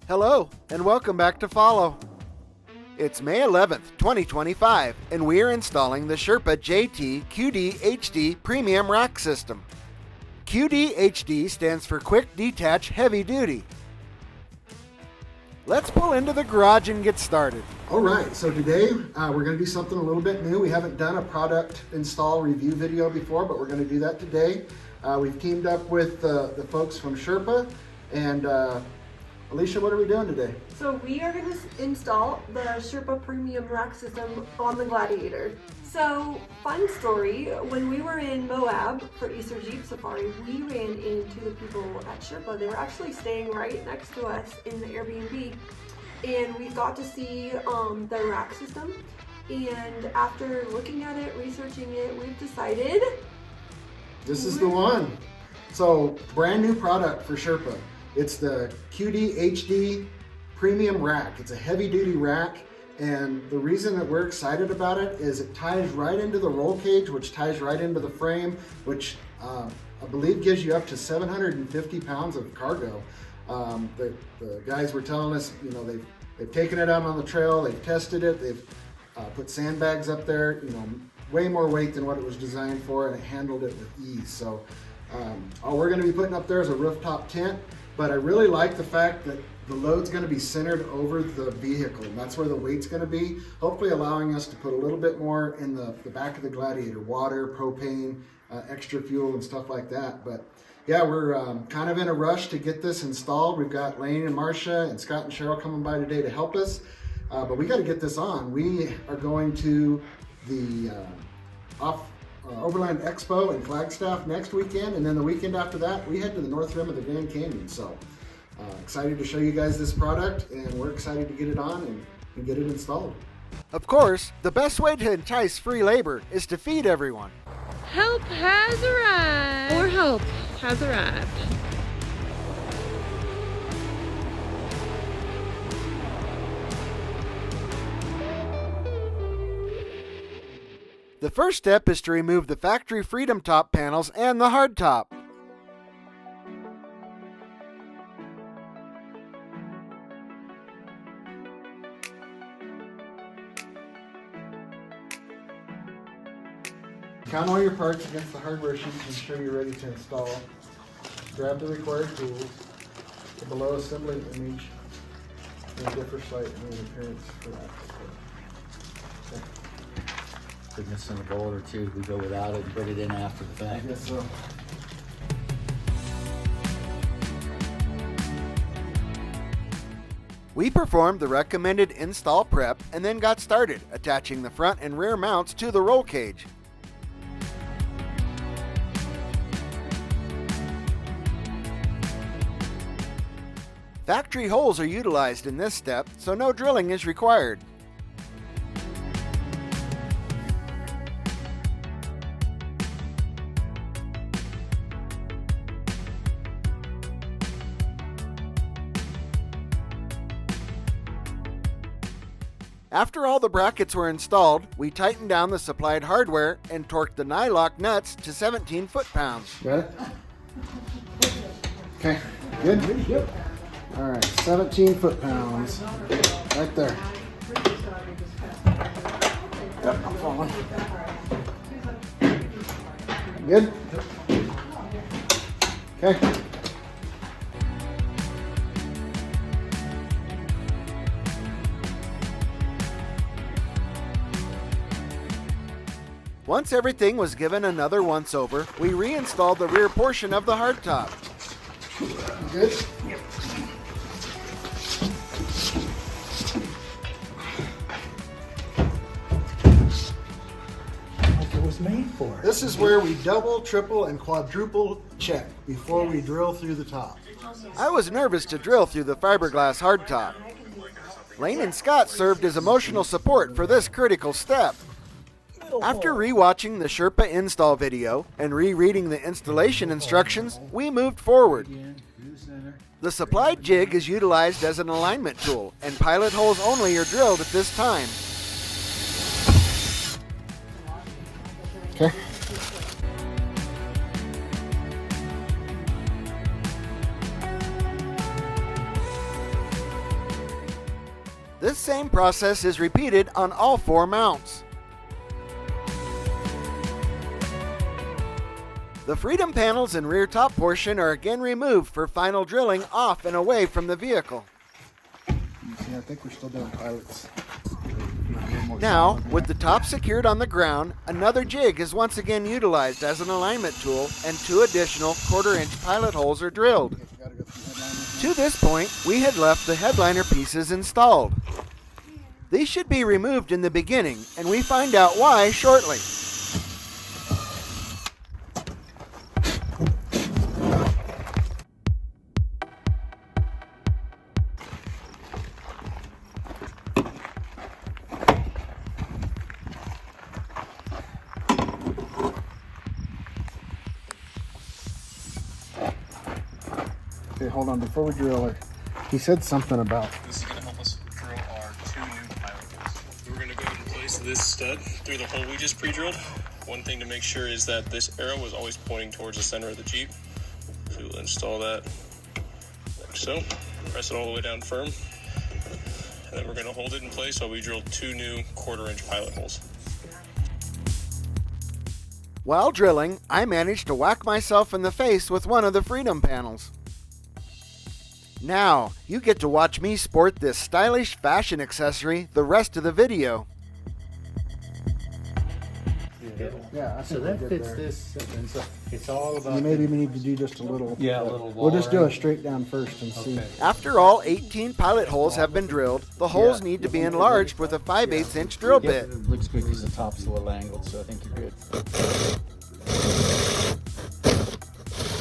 Hello, and welcome back to Follow. It's May 11th, 2025, and we are installing the Sherpa JT QDHD Premium Rack System. QDHD stands for Quick Detach Heavy Duty. Let's pull into the garage and get started. All right, so today we're going to do something a little bit new. We haven't done a product install review video before, but we're going to do that today. We've teamed up with the folks from Sherpa, and Alicia, what are we doing today? So we are going to install the Sherpa Premuim rack system on the Gladiator. So, fun story, when we were in Moab for Easter Jeep Safari, we ran into the people at Sherpa. They were actually staying right next to us in the Airbnb, and we got to see the rack system. And after looking at it, researching it, we've decided this is the one. So, brand new product for Sherpa. It's the QDHD Premium Rack. It's a heavy duty rack, and the reason that we're excited about it is it ties right into the roll cage, which ties right into the frame, which I believe gives you up to 750 pounds of cargo. The guys were telling us, you know, they've taken it out on the trail, they've tested it, they've put sandbags up there, you know, way more weight than what it was designed for, and it handled it with ease. So all we're going to be putting up there is a rooftop tent. But I really like the fact that the load's going to be centered over the vehicle, and that's where the weight's going to be, hopefully allowing us to put a little bit more in the back of the Gladiator, water, propane, extra fuel, and stuff like that. But yeah, we're kind of in a rush to get this installed. We've got Lane and Marcia and Scott and Cheryl coming by today to help us, but we got to get this on. We are going to the Overland Expo in Flagstaff next weekend, and then the weekend after that we head to the north rim of the Grand Canyon. So excited to show you guys this product, and we're excited to get it on and get it installed. Of course, the best way to entice free labor is to feed everyone. Help has arrived! More help has arrived. The first step is to remove the factory Freedom Top panels and the hardtop. Count all your parts against the hardware sheet to ensure you're ready to install. Grab the required tools. The below assembly image may differ slightly in appearance for that. Okay. Putting this in a bowl or two, we go without it and put it in after the I fact. guess so. We performed the recommended install prep and then got started attaching the front and rear mounts to the roll cage. Factory holes are utilized in this step, so no drilling is required. After all the brackets were installed, we tightened down the supplied hardware and torqued the nylock nuts to 17 foot-pounds. Got it? Okay, good? Yep. All right, 17 foot-pounds, right there. Yep, I'm following. Good? Okay. Once everything was given another once-over, we reinstalled the rear portion of the hardtop. Good? Like it was made for. This is where we double, triple, and quadruple check before we drill through the top. I was nervous to drill through the fiberglass hardtop. Lane and Scott served as emotional support for this critical step. After re-watching the Sherpa install video and rereading the installation instructions, we moved forward. The supplied jig is utilized as an alignment tool, and pilot holes only are drilled at this time. Okay. same process is repeated on all 4 mounts. The Freedom panels and rear top portion are again removed for final drilling off and away from the vehicle. See, I think we're still doing pilots. Now, with the top secured on the ground, another jig is once again utilized as an alignment tool and 2 additional 1/4-inch pilot holes are drilled. To this point, we had left the headliner pieces installed. These should be removed in the beginning, and we find out why shortly. Okay, hold on, before we drill it, he said something about... This is going to help us drill our 2 new pilot holes. We're going to go ahead and place this stud through the hole we just pre-drilled. One thing to make sure is that this arrow is always pointing towards the center of the Jeep. So we'll install that like so. Press it all the way down firm. And then we're going to hold it in place while we drill 2 new 1/4-inch pilot holes. While drilling, I managed to whack myself in the face with one of the Freedom panels. Now, you get to watch me sport this stylish fashion accessory the rest of the video. Yeah, I So think that we're good fits there. this, and so it's all about. You maybe need to do just a little... Yeah, a little We'll just do a wall straight down first and see. Okay. After all 18 pilot holes have been drilled, the holes need to be enlarged with a 5/8-inch drill bit. It looks good because the top's a little angled, so I think you're good.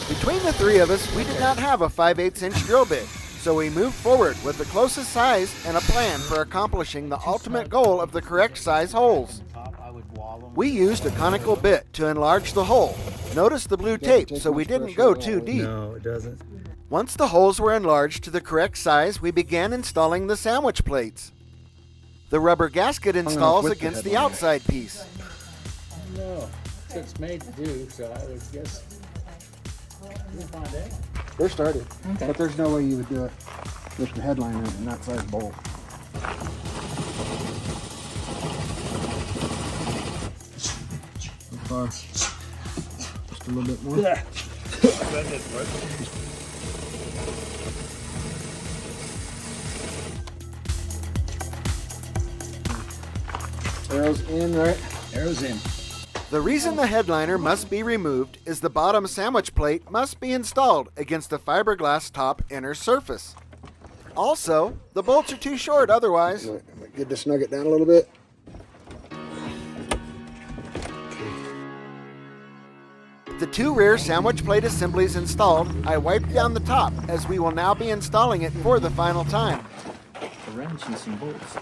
Between the 3 of us, we did not have a 5/8-inch drill bit, so we moved forward with the closest size and a plan for accomplishing the ultimate goal of the correct size holes. We used a conical bit to enlarge the hole. Notice the blue tape, so we didn't go too deep. No, it doesn't. Once the holes were enlarged to the correct size, we began installing the sandwich plates. The rubber gasket installs quit the against the headliner. outside piece. No, it's made to do, so I would guess. We'll find out. They're started, Okay. but there's no way you would do it with the headliner and that size bolt. Just a little bit more. Arrows in, right? Arrows in. The reason the headliner must be removed is the bottom sandwich plate must be installed against the fiberglass top inner surface. Also, the bolts are too short otherwise. Good to snug it down a little bit. The 2 rear sandwich plate assemblies installed, I wiped down the top as we will now be installing it for the final time. A wrench and some bolts.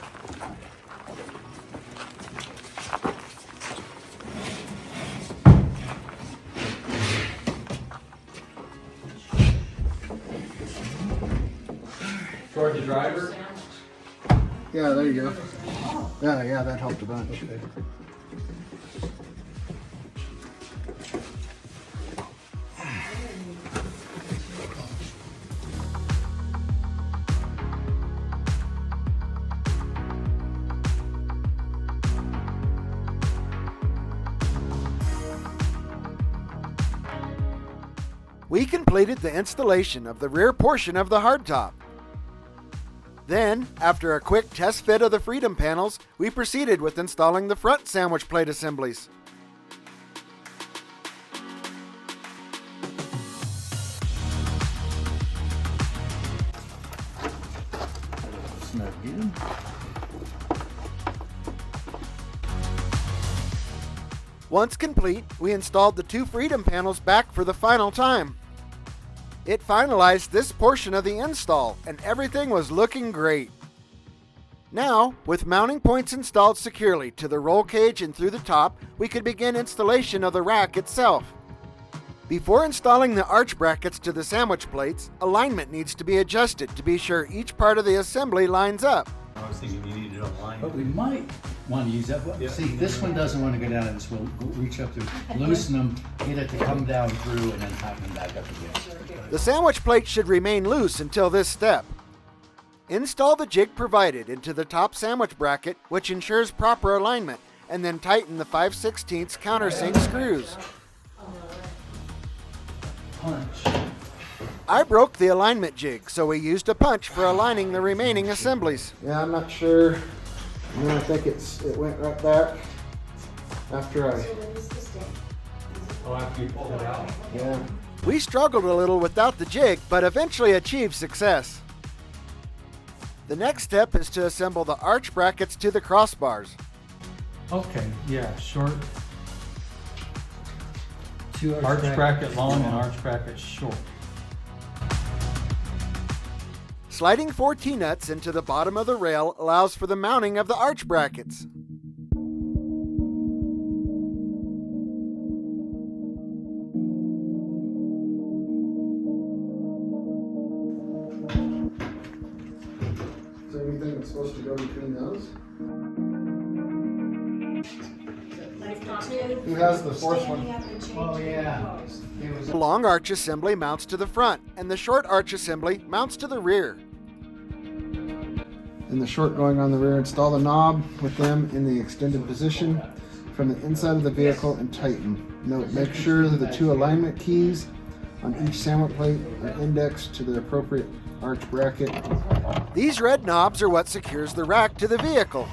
Toward the driver. Yeah, there you go. Yeah, that helped a bunch. We completed the installation of the rear portion of the hardtop. Then, after a quick test fit of the Freedom panels, we proceeded with installing the front sandwich plate assemblies. Snug in. Once complete, we installed the 2 Freedom panels back for the final time. It finalized this portion of the install, and everything was looking great. Now, with mounting points installed securely to the roll cage and through the top, we could begin installation of the rack itself. Before installing the arch brackets to the sandwich plates, alignment needs to be adjusted to be sure each part of the assembly lines up. I was thinking you needed a line. But we might want to use that one. See, this one doesn't want to go down, and this will reach up to loosen them, get it to come down through, and then tighten them back up again. The sandwich plate should remain loose until this step. Install the jig provided into the top sandwich bracket, which ensures proper alignment, and then tighten the 5/16 countersink screws. Punch. I broke the alignment jig, so we used a punch for aligning the remaining assemblies. Yeah, I'm not sure. I think it went right back after I. Oh, after you pulled it out. Yeah. We struggled a little without the jig, but eventually achieved success. The next step is to assemble the arch brackets to the crossbars. Okay, yeah, short. Two Arch bracket long and arch bracket short. Sliding 4 T-nuts into the bottom of the rail allows for the mounting of the arch brackets. Is there anything that's supposed to go between those? Who has the fourth one? Oh, yeah. It was The long arch assembly mounts to the front, and the short arch assembly mounts to the rear. And the short going on the rear, install the knob with them in the extended position from the inside of the vehicle and tighten. Note, make sure that the 2 alignment keys on each sandwich plate are indexed to the appropriate arch bracket. These red knobs are what secures the rack to the vehicle.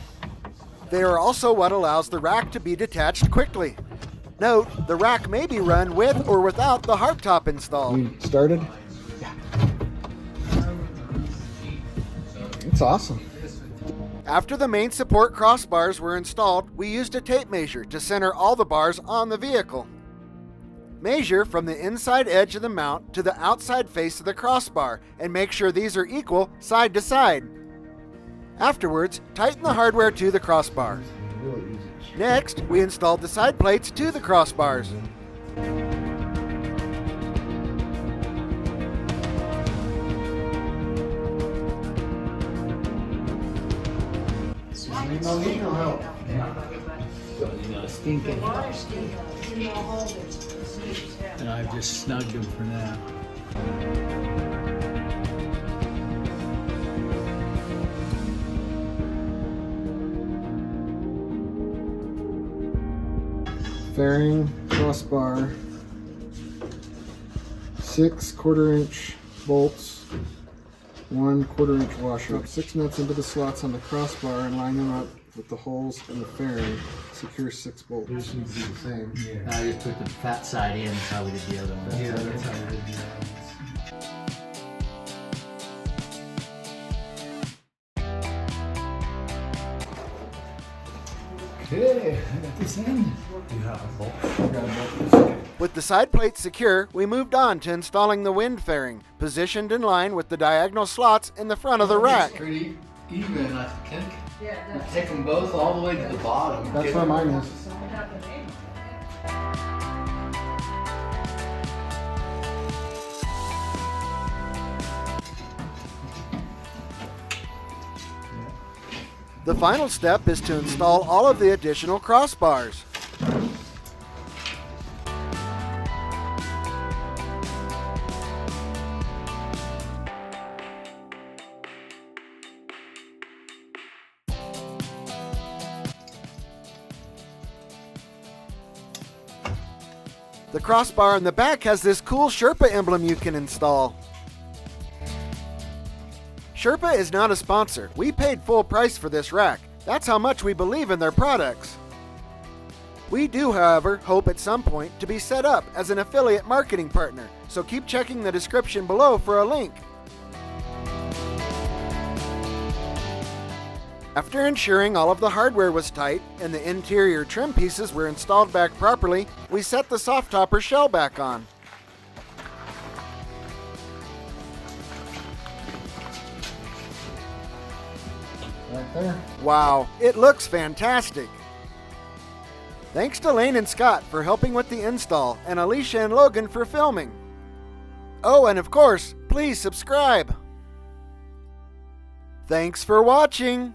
They are also what allows the rack to be detached quickly. Note, the rack may be run with or without the hardtop installed. You started? Yeah. It's awesome. After the main support crossbars were installed, we used a tape measure to center all the bars on the vehicle. Measure from the inside edge of the mount to the outside face of the crossbar and make sure these are equal side to side. Afterwards, tighten the hardware to the crossbar. Next, we installed the side plates to the crossbars. No need no help. stinking. And I've just snugged him for now. Fairing crossbar, 6 1/4-inch bolts, 1 1/4-inch washer. Drop 6 nuts into the slots on the crossbar and line them up with the holes in the fairing. Secure 6 bolts. This needs to be the same. Yeah. I just put the fat side in, that's how we did the other one. Yeah, that's how we did the others. Okay, I got this in. You have a bolt. With the side plates secure, we moved on to installing the wind fairing, positioned in line with the diagonal slots in the front of the rack. It's pretty even, I think. You take them both all the way to the bottom. That's where mine is. The final step is to install all of the additional crossbars. The crossbar in the back has this cool Sherpa emblem you can install. Sherpa is not a sponsor. We paid full price for this rack. That's how much we believe in their products. We do, however, hope at some point to be set up as an affiliate marketing partner, so keep checking the description below for a link. After ensuring all of the hardware was tight and the interior trim pieces were installed back properly, we set the soft topper shell back on. Right there. Wow, it looks fantastic! Thanks to Lane and Scott for helping with the install, and Alicia and Logan for filming. Oh, and of course, please subscribe! Thanks for watching!